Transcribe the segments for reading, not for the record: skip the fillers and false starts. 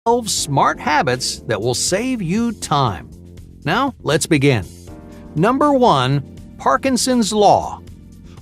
12 smart habits that will save you time. Now, let's begin. Number 1. Parkinson's Law.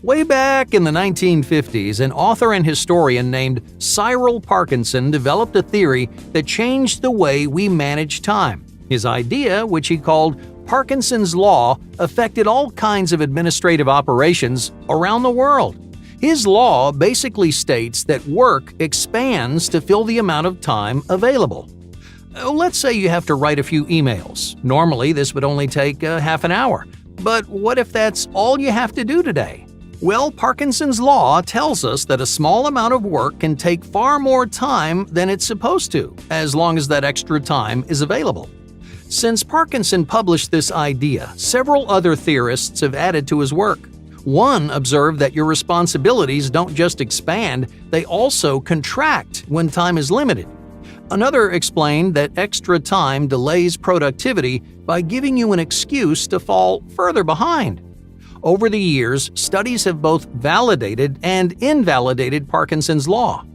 Way back in the 1950s, an author and historian named Cyril Parkinson developed a theory that changed the way we manage time. His idea, which he called Parkinson's Law, affected all kinds of administrative operations around the world. His law basically states that work expands to fill the amount of time available. Let's say you have to write a few emails. Normally, this would only take half an hour. But what if that's all you have to do today? Well, Parkinson's Law tells us that a small amount of work can take far more time than it's supposed to, as long as that extra time is available. Since Parkinson published this idea, several other theorists have added to his work. One observed that your responsibilities don't just expand, they also contract when time is limited. Another explained that extra time delays productivity by giving you an excuse to fall further behind. Over the years, studies have both validated and invalidated Parkinson's Law.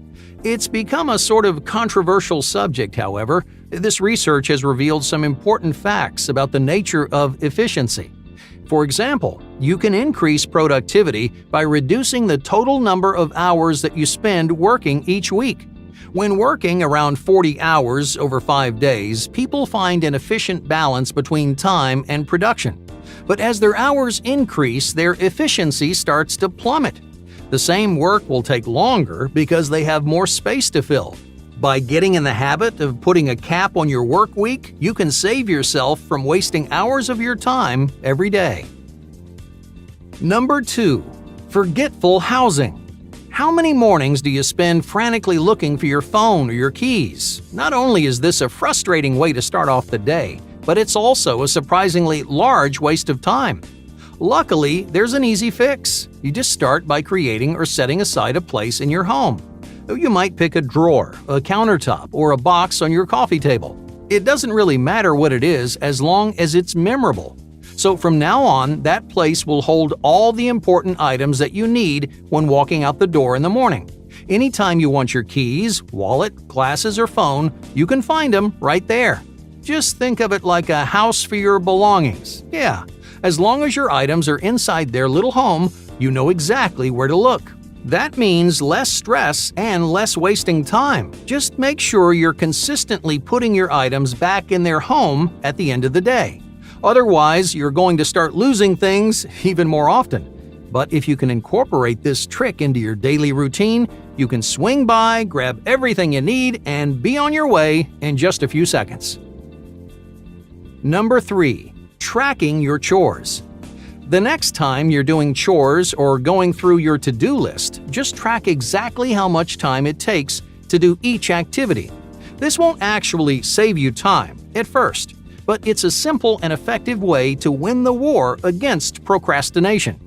It's become a sort of controversial subject, however. This research has revealed some important facts about the nature of efficiency. For example, you can increase productivity by reducing the total number of hours that you spend working each week. When working around 40 hours over 5 days, people find an efficient balance between time and production. But as their hours increase, their efficiency starts to plummet. The same work will take longer because they have more space to fill. By getting in the habit of putting a cap on your work week, you can save yourself from wasting hours of your time every day. Number 2. Forgetful housing. How many mornings do you spend frantically looking for your phone or your keys? Not only is this a frustrating way to start off the day, but it's also a surprisingly large waste of time. Luckily, there's an easy fix. You just start by creating or setting aside a place in your home. You might pick a drawer, a countertop, or a box on your coffee table. It doesn't really matter what it is as long as it's memorable. So from now on, that place will hold all the important items that you need when walking out the door in the morning. Anytime you want your keys, wallet, glasses, or phone, you can find them right there. Just think of it like a house for your belongings. Yeah, as long as your items are inside their little home, you know exactly where to look. That means less stress and less wasting time. Just make sure you're consistently putting your items back in their home at the end of the day. Otherwise, you're going to start losing things even more often. But if you can incorporate this trick into your daily routine, you can swing by, grab everything you need, and be on your way in just a few seconds. Number 3. Tracking your chores. The next time you're doing chores or going through your to-do list, just track exactly how much time it takes to do each activity. This won't actually save you time at first, but it's a simple and effective way to win the war against procrastination.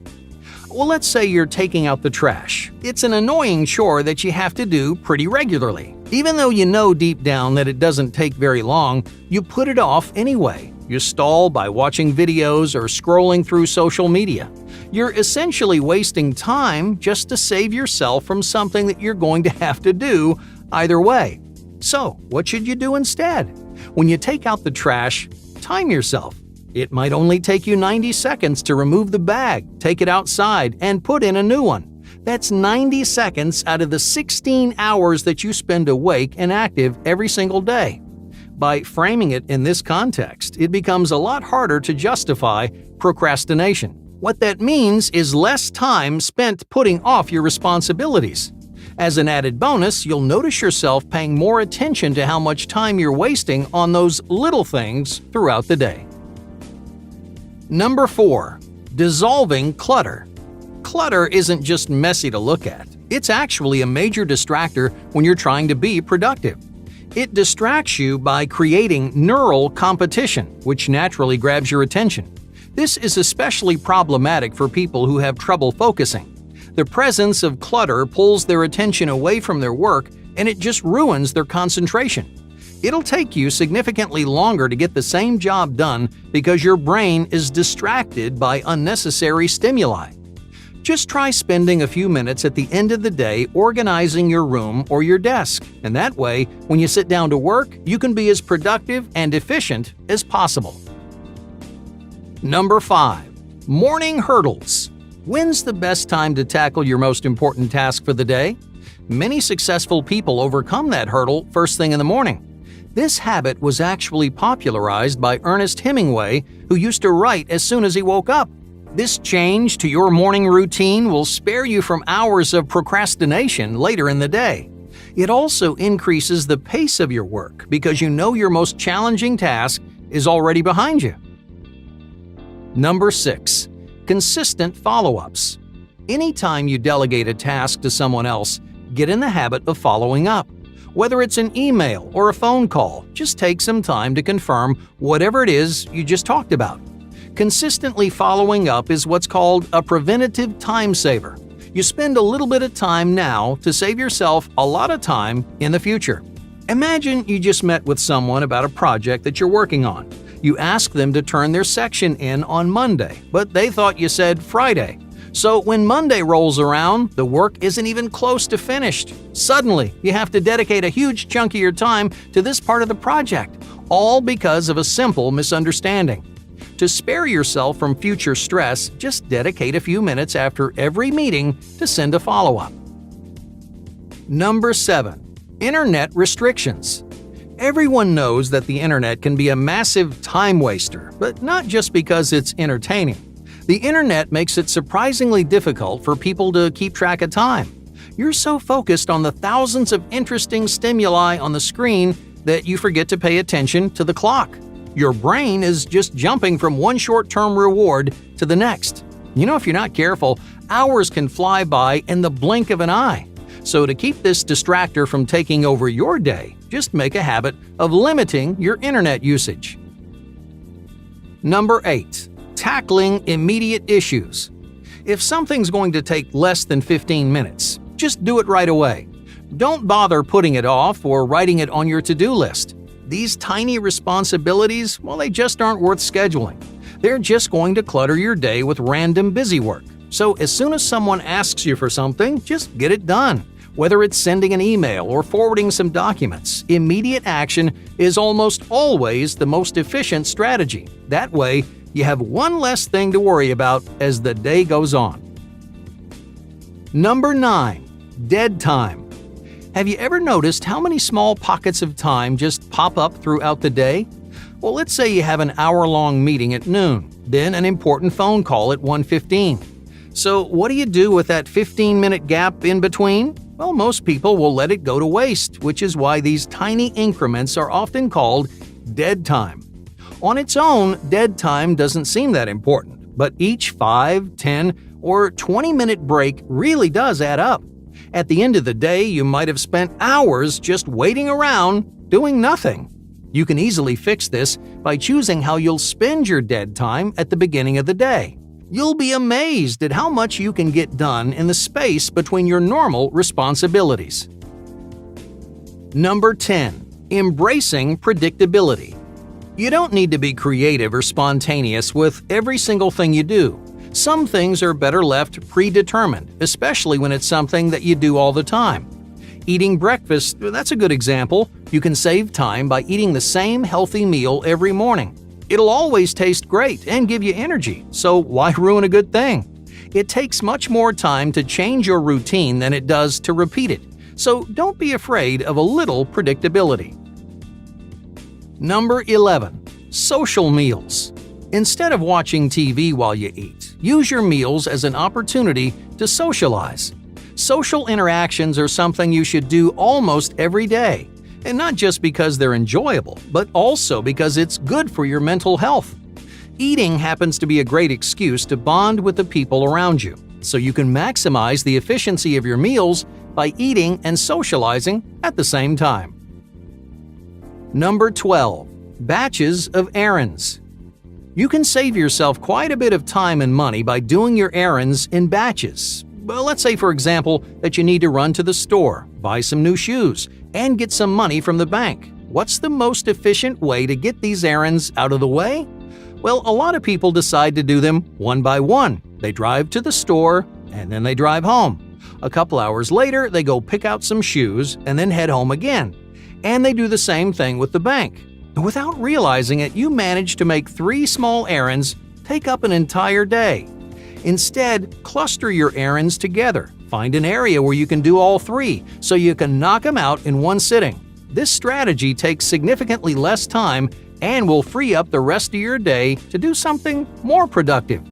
Well, let's say you're taking out the trash. It's an annoying chore that you have to do pretty regularly. Even though you know deep down that it doesn't take very long, you put it off anyway. You stall by watching videos or scrolling through social media. You're essentially wasting time just to save yourself from something that you're going to have to do either way. So, what should you do instead? When you take out the trash, time yourself. It might only take you 90 seconds to remove the bag, take it outside, and put in a new one. That's 90 seconds out of the 16 hours that you spend awake and active every single day. By framing it in this context, it becomes a lot harder to justify procrastination. What that means is less time spent putting off your responsibilities. As an added bonus, you'll notice yourself paying more attention to how much time you're wasting on those little things throughout the day. Number 4. Dissolving clutter. Clutter isn't just messy to look at. It's actually a major distractor when you're trying to be productive. It distracts you by creating neural competition, which naturally grabs your attention. This is especially problematic for people who have trouble focusing. The presence of clutter pulls their attention away from their work, and it just ruins their concentration. It'll take you significantly longer to get the same job done because your brain is distracted by unnecessary stimuli. Just try spending a few minutes at the end of the day organizing your room or your desk, and that way, when you sit down to work, you can be as productive and efficient as possible. Number 5. Morning hurdles. When's the best time to tackle your most important task for the day? Many successful people overcome that hurdle first thing in the morning. This habit was actually popularized by Ernest Hemingway, who used to write as soon as he woke up. This change to your morning routine will spare you from hours of procrastination later in the day. It also increases the pace of your work because you know your most challenging task is already behind you. Number 6. Consistent follow-ups. Anytime you delegate a task to someone else, get in the habit of following up. Whether it's an email or a phone call, just take some time to confirm whatever it is you just talked about. Consistently following up is what's called a preventative time saver. You spend a little bit of time now to save yourself a lot of time in the future. Imagine you just met with someone about a project that you're working on. You ask them to turn their section in on Monday, but they thought you said Friday. So when Monday rolls around, the work isn't even close to finished. Suddenly, you have to dedicate a huge chunk of your time to this part of the project, all because of a simple misunderstanding. To spare yourself from future stress, just dedicate a few minutes after every meeting to send a follow-up. Number 7. Internet restrictions. Everyone knows that the internet can be a massive time waster, but not just because it's entertaining. The internet makes it surprisingly difficult for people to keep track of time. You're so focused on the thousands of interesting stimuli on the screen that you forget to pay attention to the clock. Your brain is just jumping from one short-term reward to the next. If you're not careful, hours can fly by in the blink of an eye. So to keep this distractor from taking over your day, just make a habit of limiting your internet usage. Number 8. Tackling immediate issues. If something's going to take less than 15 minutes, just do it right away. Don't bother putting it off or writing it on your to-do list. These tiny responsibilities, they just aren't worth scheduling. They're just going to clutter your day with random busy work. So as soon as someone asks you for something, just get it done. Whether it's sending an email or forwarding some documents, immediate action is almost always the most efficient strategy. That way, you have one less thing to worry about as the day goes on. Number 9. Dead time. Have you ever noticed how many small pockets of time just pop up throughout the day? Well, let's say you have an hour-long meeting at noon, then an important phone call at 1:15. So what do you do with that 15-minute gap in between? Well, most people will let it go to waste, which is why these tiny increments are often called dead time. On its own, dead time doesn't seem that important, but each 5, 10, or 20-minute break really does add up. At the end of the day, you might have spent hours just waiting around, doing nothing. You can easily fix this by choosing how you'll spend your dead time at the beginning of the day. You'll be amazed at how much you can get done in the space between your normal responsibilities. Number 10. Embracing predictability. You don't need to be creative or spontaneous with every single thing you do. Some things are better left predetermined, especially when it's something that you do all the time. Eating breakfast, that's a good example. You can save time by eating the same healthy meal every morning. It'll always taste great and give you energy, so why ruin a good thing? It takes much more time to change your routine than it does to repeat it, so don't be afraid of a little predictability. Number 11. Social meals. Instead of watching TV while you eat, use your meals as an opportunity to socialize. Social interactions are something you should do almost every day, and not just because they're enjoyable, but also because it's good for your mental health. Eating happens to be a great excuse to bond with the people around you, so you can maximize the efficiency of your meals by eating and socializing at the same time. Number 12. Batches of errands. You can save yourself quite a bit of time and money by doing your errands in batches. Well, let's say, for example, that you need to run to the store, buy some new shoes, and get some money from the bank. What's the most efficient way to get these errands out of the way? Well, a lot of people decide to do them one by one. They drive to the store, and then they drive home. A couple hours later, they go pick out some shoes and then head home again. And they do the same thing with the bank. And without realizing it, you manage to make 3 small errands take up an entire day. Instead, cluster your errands together. Find an area where you can do all 3 so you can knock them out in one sitting. This strategy takes significantly less time and will free up the rest of your day to do something more productive.